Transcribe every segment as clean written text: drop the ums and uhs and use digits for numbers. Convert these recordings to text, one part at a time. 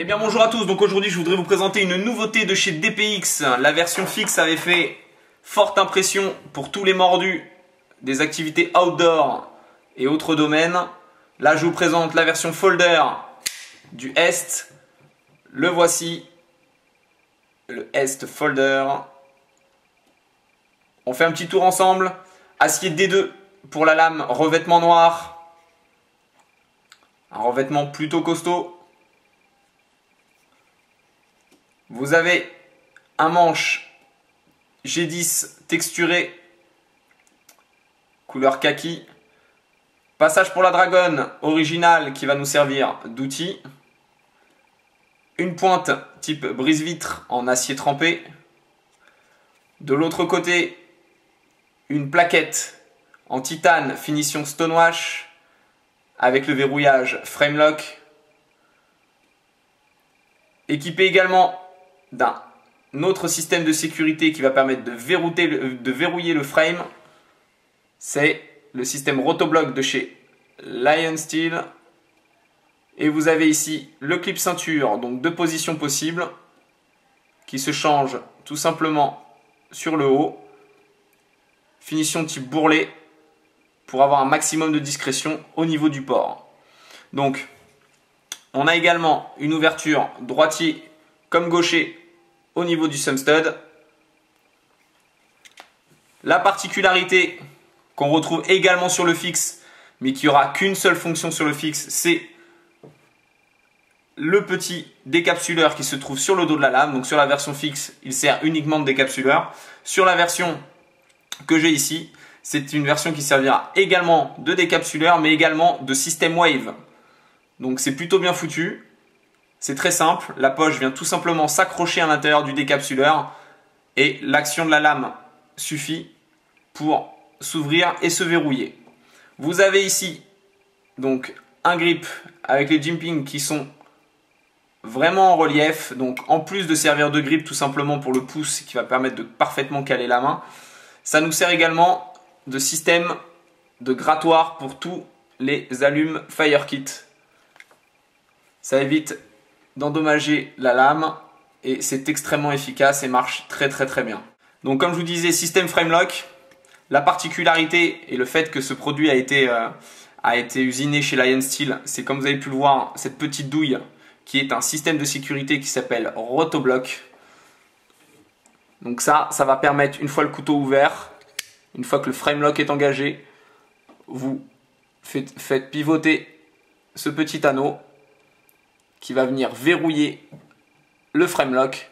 Eh bien bonjour à tous, donc aujourd'hui je voudrais vous présenter une nouveauté de chez DPX. La version fixe avait fait forte impression pour tous les mordus des activités outdoor et autres domaines. Là je vous présente la version folder du Est. Le voici, le Est folder. On fait un petit tour ensemble. Acier D2 pour la lame, revêtement noir. Un revêtement plutôt costaud. Vous avez un manche G10 texturé, couleur kaki. Passage pour la dragonne originale qui va nous servir d'outil. Une pointe type brise-vitre en acier trempé. De l'autre côté, une plaquette en titane finition stonewash avec le verrouillage Framelock. Équipé également d'un autre système de sécurité qui va permettre de verrouiller le frame. C'est le système Rotoblock de chez Lion Steel. Et vous avez ici le clip ceinture, donc deux positions possibles, qui se change tout simplement sur le haut. Finition type bourrelet pour avoir un maximum de discrétion au niveau du port. Donc, on a également une ouverture droitier comme gaucher au niveau du thumb stud. La particularité qu'on retrouve également sur le fixe, mais qui aura qu'une seule fonction sur le fixe, c'est le petit décapsuleur qui se trouve sur le dos de la lame. Donc sur la version fixe, il sert uniquement de décapsuleur. Sur la version que j'ai ici, c'est une version qui servira également de décapsuleur, mais également de système wave. Donc c'est plutôt bien foutu. C'est très simple, la poche vient tout simplement s'accrocher à l'intérieur du décapsuleur et l'action de la lame suffit pour s'ouvrir et se verrouiller. Vous avez ici donc un grip avec les jimping qui sont vraiment en relief. Donc en plus de servir de grip tout simplement pour le pouce qui va permettre de parfaitement caler la main, ça nous sert également de système de grattoir pour tous les allumes FireKit. Ça évite d'endommager la lame et c'est extrêmement efficace et marche très bien. Donc comme je vous disais, système Framelock. La particularité et le fait que ce produit a été usiné chez Lion Steel, c'est comme vous avez pu le voir, cette petite douille qui est un système de sécurité qui s'appelle Rotoblock. Donc ça va permettre, une fois le couteau ouvert, une fois que le Framelock est engagé, vous faites pivoter ce petit anneau qui va venir verrouiller le Framelock.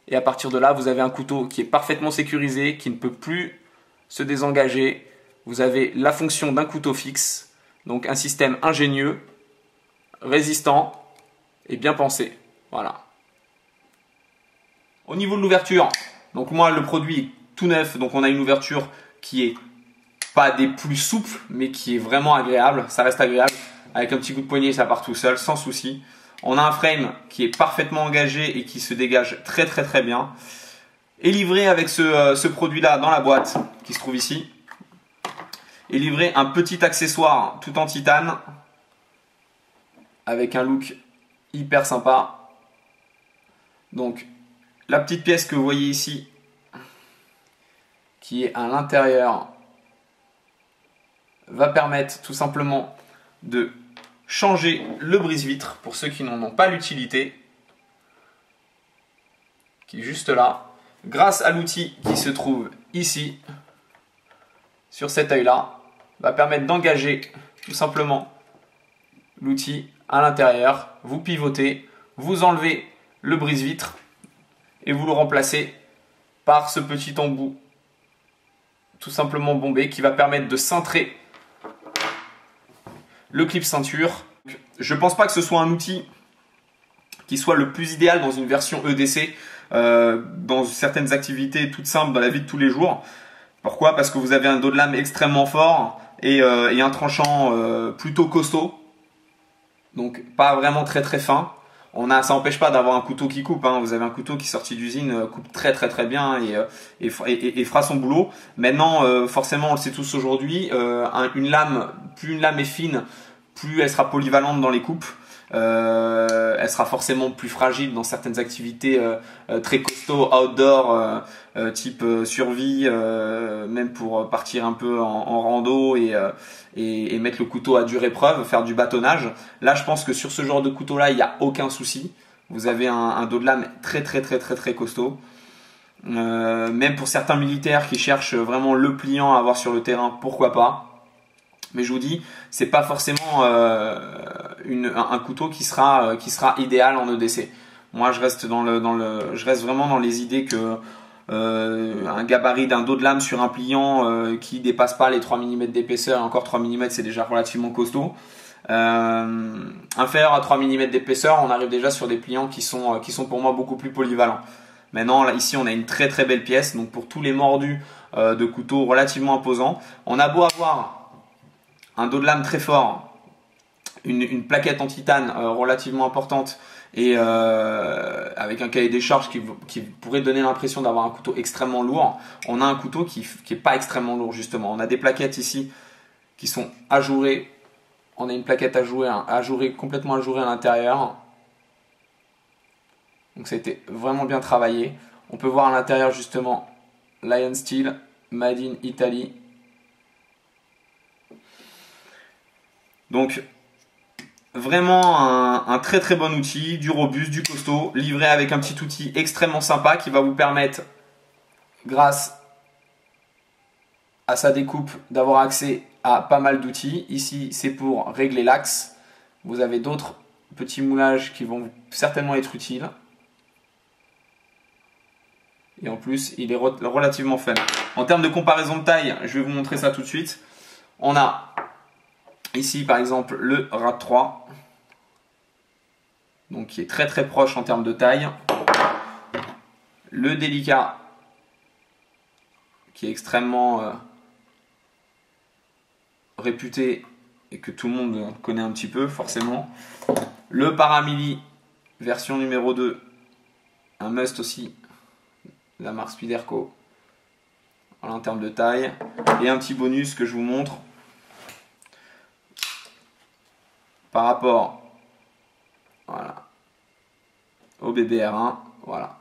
Et à partir de là, vous avez un couteau qui est parfaitement sécurisé, qui ne peut plus se désengager. Vous avez la fonction d'un couteau fixe. Donc un système ingénieux, résistant et bien pensé. Voilà. Au niveau de l'ouverture, donc moi le produit est tout neuf. Donc on a une ouverture qui est pas des plus souples, mais qui est vraiment agréable. Ça reste agréable. Avec un petit coup de poignet, ça part tout seul, sans souci. On a un frame qui est parfaitement engagé et qui se dégage très bien. Et livré avec ce produit-là dans la boîte qui se trouve ici. Et livré un petit accessoire tout en titane avec un look hyper sympa. Donc la petite pièce que vous voyez ici qui est à l'intérieur va permettre tout simplement de changer le brise-vitre pour ceux qui n'en ont pas l'utilité, qui est juste là, grâce à l'outil qui se trouve ici, sur cet œil-là, va permettre d'engager tout simplement l'outil à l'intérieur. Vous pivotez, vous enlevez le brise-vitre et vous le remplacez par ce petit embout tout simplement bombé qui va permettre de cintrer le clip ceinture. Je ne pense pas que ce soit un outil qui soit le plus idéal dans une version EDC, dans certaines activités toutes simples dans la vie de tous les jours. Pourquoi? Parce que vous avez un dos de lame extrêmement fort et un tranchant plutôt costaud. Donc pas vraiment très fin. Ça n'empêche pas d'avoir un couteau qui coupe, hein. Vous avez un couteau qui sorti d'usine, coupe très bien et fera son boulot. Maintenant, forcément, on le sait tous aujourd'hui, plus une lame est fine, plus elle sera polyvalente dans les coupes. Elle sera forcément plus fragile dans certaines activités très costauds, outdoor, type survie, même pour partir un peu en rando et mettre le couteau à dure épreuve, faire du bâtonnage. Là, je pense que sur ce genre de couteau-là, il n'y a aucun souci. Vous avez un dos de lame très costaud. Même pour certains militaires qui cherchent vraiment le pliant à avoir sur le terrain, pourquoi pas. Mais je vous dis, c'est pas forcément un couteau qui sera idéal en EDC. Moi, je reste vraiment dans les idées que un gabarit d'un dos de lame sur un pliant qui dépasse pas les 3 mm d'épaisseur, et encore 3 mm c'est déjà relativement costaud. Inférieur à 3 mm d'épaisseur, on arrive déjà sur des pliants qui sont pour moi beaucoup plus polyvalents. Maintenant, là, ici, on a une très belle pièce. Donc, pour tous les mordus de couteaux relativement imposants, on a beau avoir un dos de lame très fort, une plaquette en titane relativement importante et avec un cahier des charges qui pourrait donner l'impression d'avoir un couteau extrêmement lourd. On a un couteau qui est pas extrêmement lourd justement. On a des plaquettes ici qui sont ajourées. On a une plaquette complètement ajourée à l'intérieur. Donc ça a été vraiment bien travaillé. On peut voir à l'intérieur justement Lion Steel, Made in Italy. Donc vraiment un très bon outil, du robuste, du costaud, livré avec un petit outil extrêmement sympa qui va vous permettre, grâce à sa découpe, d'avoir accès à pas mal d'outils. Ici, c'est pour régler l'axe. Vous avez d'autres petits moulages qui vont certainement être utiles. Et en plus, il est relativement fun. En termes de comparaison de taille, je vais vous montrer ça tout de suite. On a ici, par exemple, le RAD 3. Donc, qui est très proche en termes de taille. Le Délicat, qui est extrêmement réputé et que tout le monde connaît un petit peu, forcément. Le Paramilli, version numéro 2. Un must aussi. La marque Spyderco, voilà, en termes de taille. Et un petit bonus que je vous montre par rapport, voilà, au BBR1. Voilà.